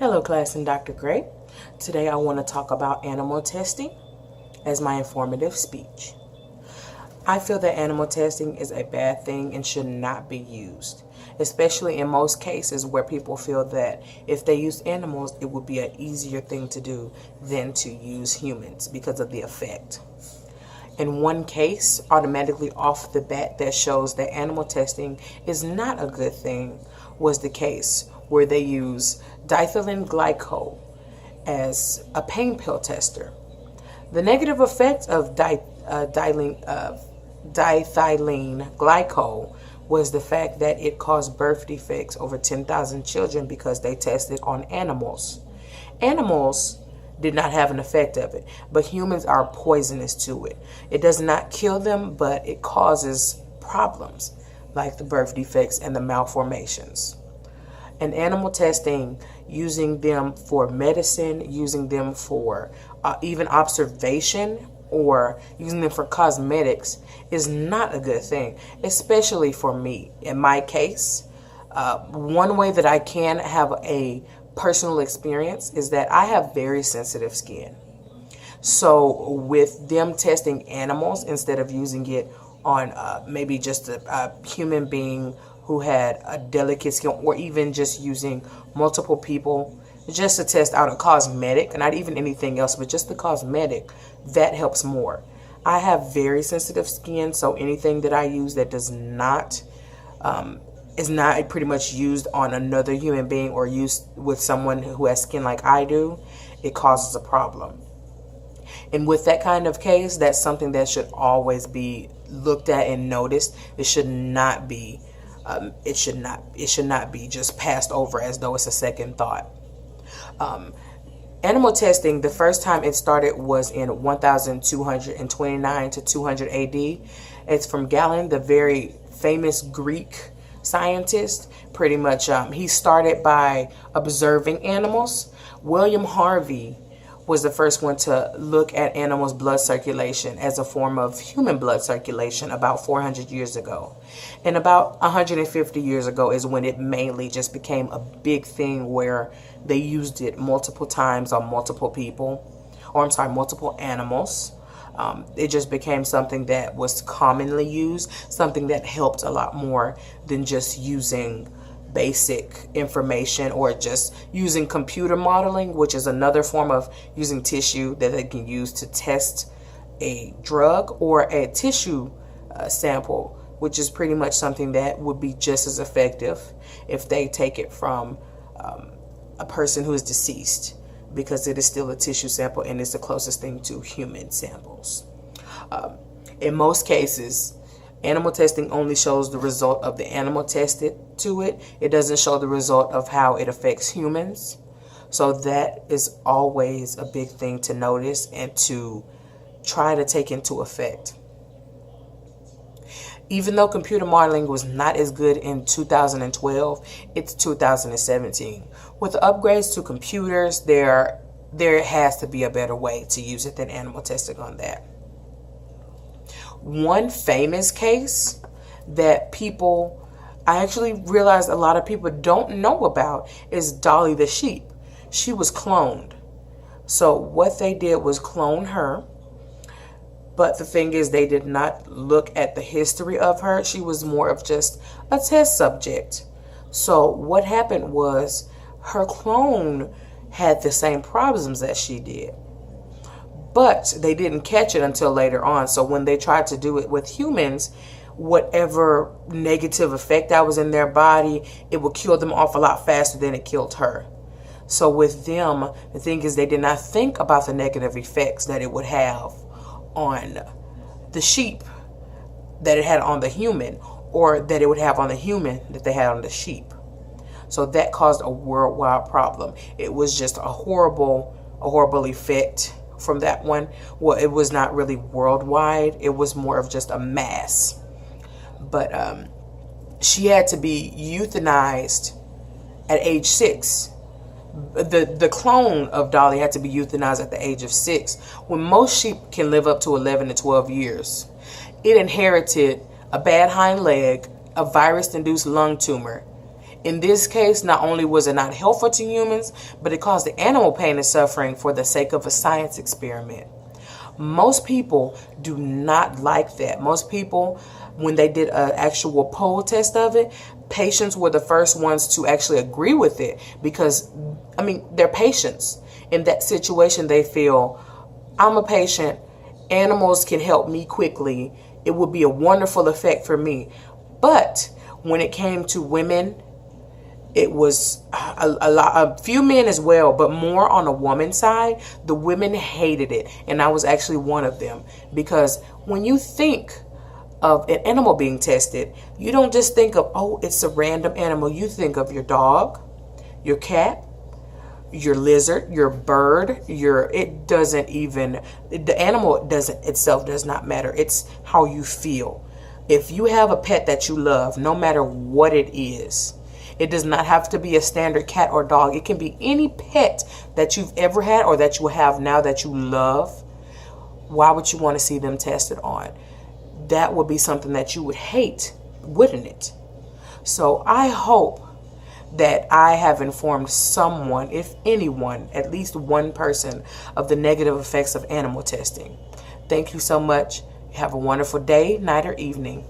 Hello class and Dr. Gray. Today I want to talk about animal testing as my informative speech. I feel that animal testing is a bad thing and should not be used, especially in most cases where people feel that if they use animals it would be an easier thing to do than to use humans because of the effect. In one case, automatically off the bat, that shows that animal testing is not a good thing was the case where they use diethylene glycol as a pain pill tester. The negative effect of diethylene glycol was the fact that it caused birth defects over 10,000 children because they tested on animals. Animals did not have an effect of it, but humans are poisonous to it. It does not kill them, but it causes problems like the birth defects and the malformations. And animal testing, using them for medicine, using them for even observation, or using them for cosmetics is not a good thing, especially for me. In my case, one way that I can have a personal experience is that I have very sensitive skin. So with them testing animals instead of using it on maybe just a human being who had a delicate skin, or even just using multiple people just to test out a cosmetic, not even anything else, but just the cosmetic, that helps more. I have very sensitive skin, so anything that I use that does not is not pretty much used on another human being or used with someone who has skin like I do, it causes a problem. And with that kind of case, that's something that should always be looked at and noticed. It should not be it should not be just passed over as though it's a second thought. Animal testing, the first time it started was in 1229 to 200 AD. It's from Galen, the very famous Greek scientist. Pretty much he started by observing animals. William Harvey was the first one to look at animals' blood circulation as a form of human blood circulation about 400 years ago. And about 150 years ago is when it mainly just became a big thing where they used it multiple times on multiple people, or I'm sorry, multiple animals. It just became something that was commonly used, something that helped a lot more than just using basic information or just using computer modeling, which is another form of using tissue that they can use to test a drug, or a tissue sample, which is pretty much something that would be just as effective if they take it from a person who is deceased, because it is still a tissue sample and it's the closest thing to human samples. In most cases, animal testing only shows the result of the animal tested to it. It doesn't show the result of how it affects humans. So that is always a big thing to notice and to try to take into effect. Even though computer modeling was not as good in 2012, it's 2017. With the upgrades to computers, there has to be a better way to use it than animal testing on that. One famous case that I actually realized a lot of people don't know about is Dolly the sheep. She was cloned. So what they did was clone her. But the thing is, they did not look at the history of her. She was more of just a test subject. So what happened was her clone had the same problems that she did. But they didn't catch it until later on. So when they tried to do it with humans, whatever negative effect that was in their body, it would kill them off a lot faster than it killed her. So with them, the thing is, they did not think about the negative effects that it would have on the sheep that it had on the human, or that it would have on the human that they had on the sheep. So that caused a worldwide problem. It was just a horrible effect from that one. Well, it was not really worldwide. It was more of just a mass. But she had to be euthanized at age 6. The clone of Dolly had to be euthanized at the age of 6, when most sheep can live up to 11 to 12 years. It inherited a bad hind leg, a virus-induced lung tumor. In this case, not only was it not helpful to humans, but it caused the animal pain and suffering for the sake of a science experiment. Most people do not like that. Most people, when they did an actual poll test of it, patients were the first ones to actually agree with it because, I mean, they're patients. In that situation, they feel, I'm a patient, animals can help me quickly, it would be a wonderful effect for me. But when it came to women, it was a few men as well, but more on the woman's side. The women hated it, and I was actually one of them, because when you think of an animal being tested, you don't just think of, oh, it's a random animal. You think of your dog, your cat, your lizard, your bird, it doesn't even, the animal itself does not matter. It's how you feel. If you have a pet that you love, no matter what it is, it does not have to be a standard cat or dog. It can be any pet that you've ever had or that you have now that you love. Why would you want to see them tested on? That would be something that you would hate, wouldn't it? So I hope that I have informed someone, if anyone, at least one person, of the negative effects of animal testing. Thank you so much. Have a wonderful day, night, or evening.